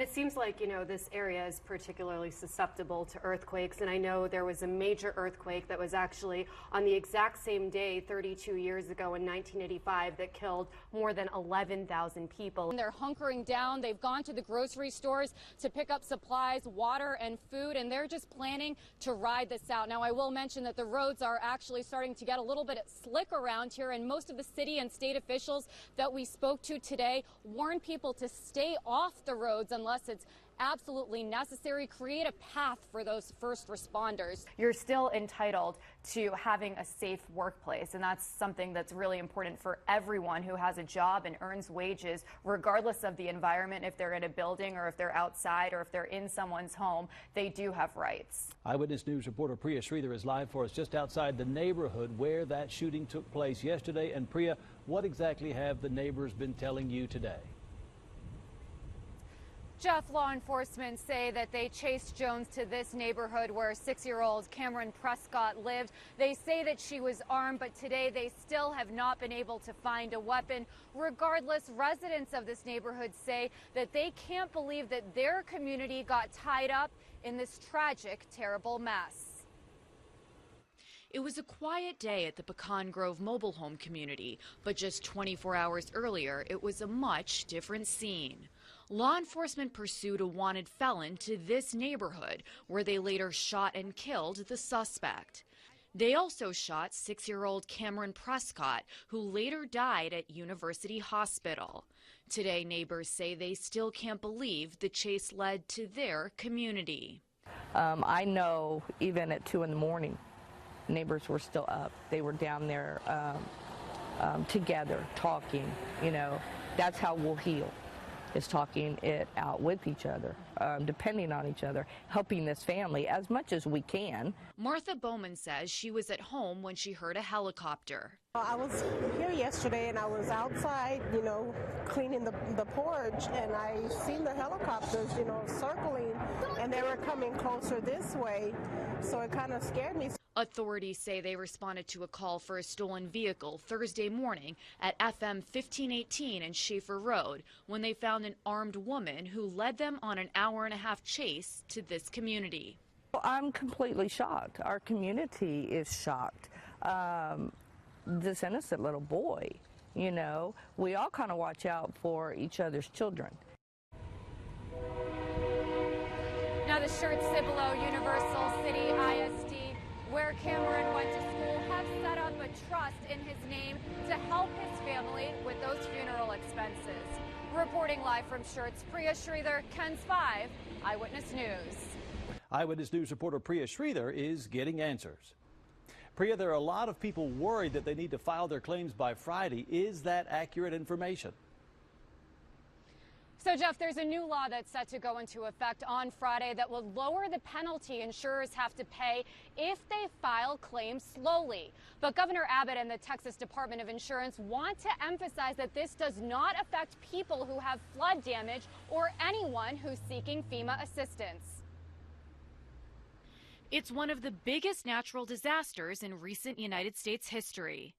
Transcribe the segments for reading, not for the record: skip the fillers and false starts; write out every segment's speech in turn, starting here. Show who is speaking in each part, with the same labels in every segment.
Speaker 1: it seems like, this area is particularly susceptible to earthquakes. And I know there was a major earthquake that was actually on the exact same day 32 years ago in 1985 that killed more than 11,000 people.
Speaker 2: And they're hunkering down. They've gone to the grocery stores to pick up supplies, water and food, and they're just planning to ride this out. Now, I will mention that the roads are actually starting to get a little bit slick around here, and most of the city and state officials that we spoke to today warn people to stay off the roads unless it's absolutely necessary. Create a path for those first responders.
Speaker 3: You're still entitled to having a safe workplace, and that's something that's really important for everyone who has a job and earns wages, regardless of the environment. If they're in a building or if they're outside or if they're in someone's home, they do have rights.
Speaker 4: Eyewitness News reporter Priya Sridhar is live for us just outside the neighborhood where that shooting took place yesterday. And Priya, what exactly have the neighbors been telling you today?
Speaker 2: Jeff, law enforcement say that they chased Jones to this neighborhood where 6-year-old Cameron Prescott lived. They say that she was armed, but today they still have not been able to find a weapon. Regardless, residents of this neighborhood say that they can't believe that their community got tied up in this tragic, terrible mess.
Speaker 5: It was a quiet day at the Pecan Grove mobile home community, but just 24 hours earlier, it was a much different scene. Law enforcement pursued a wanted felon to this neighborhood, where they later shot and killed the suspect. They also shot 6-year-old Cameron Prescott, who later died at University Hospital. Today, neighbors say they still can't believe the chase led to their community.
Speaker 6: I know even at 2 in the morning, neighbors were still up. They were down there together, talking. That's how we'll heal, is talking it out with each other, depending on each other, helping this family as much as we can.
Speaker 5: Martha Bowman says she was at home when she heard a helicopter.
Speaker 7: I was here yesterday and I was outside, cleaning the porch, and I seen the helicopters, circling, and they were coming closer this way, so it kind of scared me.
Speaker 5: Authorities say they responded to a call for a stolen vehicle Thursday morning at FM 1518 and Schaefer Road when they found an armed woman who led them on an hour-and-a-half chase to this community.
Speaker 6: I'm completely shocked. Our community is shocked. This innocent little boy, we all kind of watch out for each other's children.
Speaker 2: Now, the Schertz-Cibolo Universal City ISD, where Cameron went to school, have set up a trust in his name to help his family with those funeral expenses. Reporting live from Schertz, Priya Sridhar, KENS 5 Eyewitness News.
Speaker 4: Eyewitness News reporter Priya Sridhar is getting answers. Priya, there are a lot of people worried that they need to file their claims by Friday. Is that accurate information?
Speaker 2: So, Jeff, there's a new law that's set to go into effect on Friday that will lower the penalty insurers have to pay if they file claims slowly. But Governor Abbott and the Texas Department of Insurance want to emphasize that this does not affect people who have flood damage or anyone who's seeking FEMA assistance.
Speaker 5: It's one of the biggest natural disasters in recent United States history.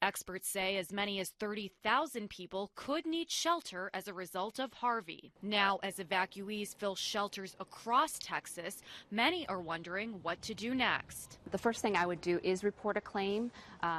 Speaker 5: Experts say as many as 30,000 people could need shelter as a result of Harvey. Now, as evacuees fill shelters across Texas, many are wondering what to do next.
Speaker 8: The first thing I would do is report a claim,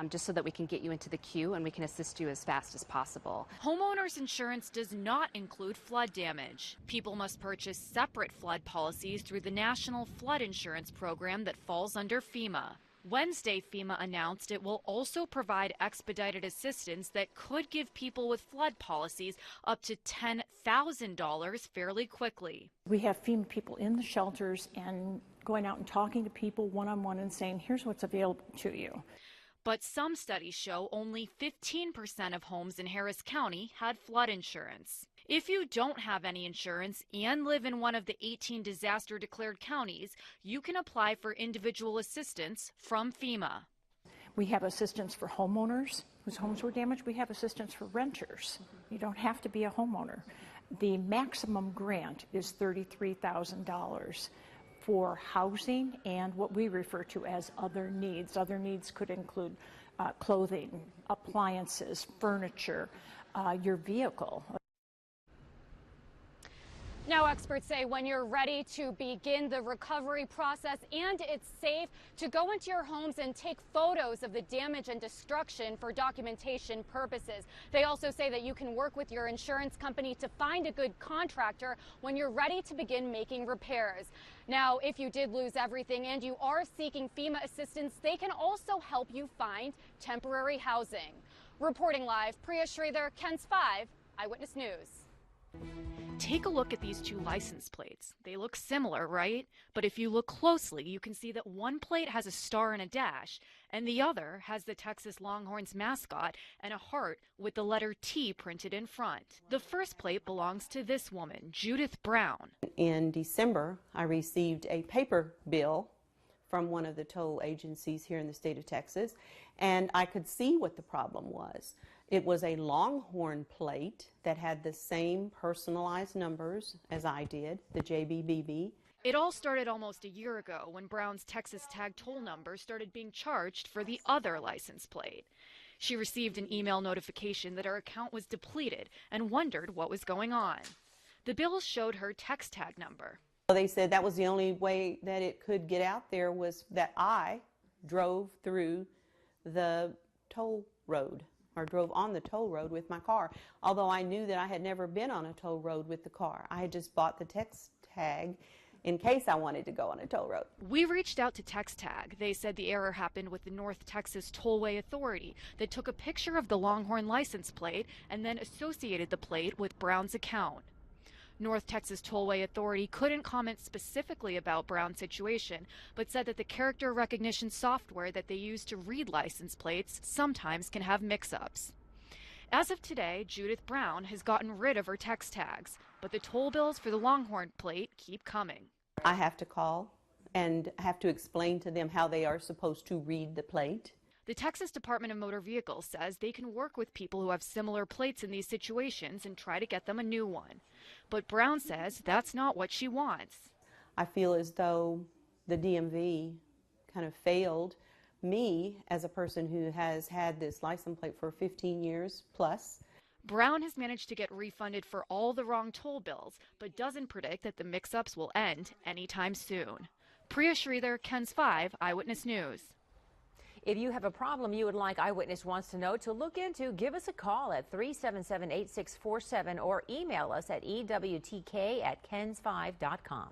Speaker 8: just so that we can get you into the queue and we can assist you as fast as possible.
Speaker 5: Homeowners insurance does not include flood damage. People must purchase separate flood policies through the National Flood Insurance Program that falls under FEMA. Wednesday, FEMA announced it will also provide expedited assistance that could give people with flood policies up to $10,000 fairly quickly.
Speaker 9: We have FEMA people in the shelters and going out and talking to people one-on-one and saying, here's what's available to you.
Speaker 5: But some studies show only 15% of homes in Harris County had flood insurance. If you don't have any insurance and live in one of the 18 disaster-declared counties, you can apply for individual assistance from FEMA.
Speaker 9: We have assistance for homeowners whose homes were damaged. We have assistance for renters. You don't have to be a homeowner. The maximum grant is $33,000 for housing and what we refer to as other needs. Other needs could include clothing, appliances, furniture, your vehicle.
Speaker 2: Now, experts say when you're ready to begin the recovery process and it's safe to go into your homes and take photos of the damage and destruction for documentation purposes. They also say that you can work with your insurance company to find a good contractor when you're ready to begin making repairs. Now, if you did lose everything and you are seeking FEMA assistance, they can also help you find temporary housing. Reporting live, Priya Sridhar, KENS 5 Eyewitness News.
Speaker 5: Take a look at these two license plates. They look similar, right? But if you look closely, you can see that one plate has a star and a dash, and the other has the Texas Longhorns mascot and a heart with the letter T printed in front. The first plate belongs to this woman, Judith Brown.
Speaker 10: In December, I received a paper bill from one of the toll agencies here in the state of Texas, and I could see what the problem was. It was a Longhorn plate that had the same personalized numbers as I did, the JBBB.
Speaker 5: It all started almost a year ago when Brown's Texas tag toll number started being charged for the other license plate. She received an email notification that her account was depleted and wondered what was going on. The bill showed her text tag number.
Speaker 10: They said that was the only way that it could get out there was that I drove through the toll road, or drove on the toll road with my car, although I knew that I had never been on a toll road with the car. I had just bought the text tag in case I wanted to go on a toll road.
Speaker 5: We reached out to Text Tag. They said the error happened with the North Texas Tollway Authority that took a picture of the Longhorn license plate and then associated the plate with Brown's account. North Texas Tollway Authority couldn't comment specifically about Brown's situation, but said that the character recognition software that they use to read license plates sometimes can have mix-ups. As of today, Judith Brown has gotten rid of her text tags, but the toll bills for the Longhorn plate keep coming.
Speaker 10: I have to call and have to explain to them how they are supposed to read the plate.
Speaker 5: The Texas Department of Motor Vehicles says they can work with people who have similar plates in these situations and try to get them a new one. But Brown says that's not what she wants.
Speaker 10: I feel as though the DMV kind of failed me as a person who has had this license plate for 15 years plus.
Speaker 5: Brown has managed to get refunded for all the wrong toll bills, but doesn't predict that the mix-ups will end anytime soon. Priya Sridhar, KENS 5 Eyewitness News.
Speaker 11: If you have a problem you would like Eyewitness Wants to Know to look into, give us a call at 377-8647 or email us at ewtk@kens5.com.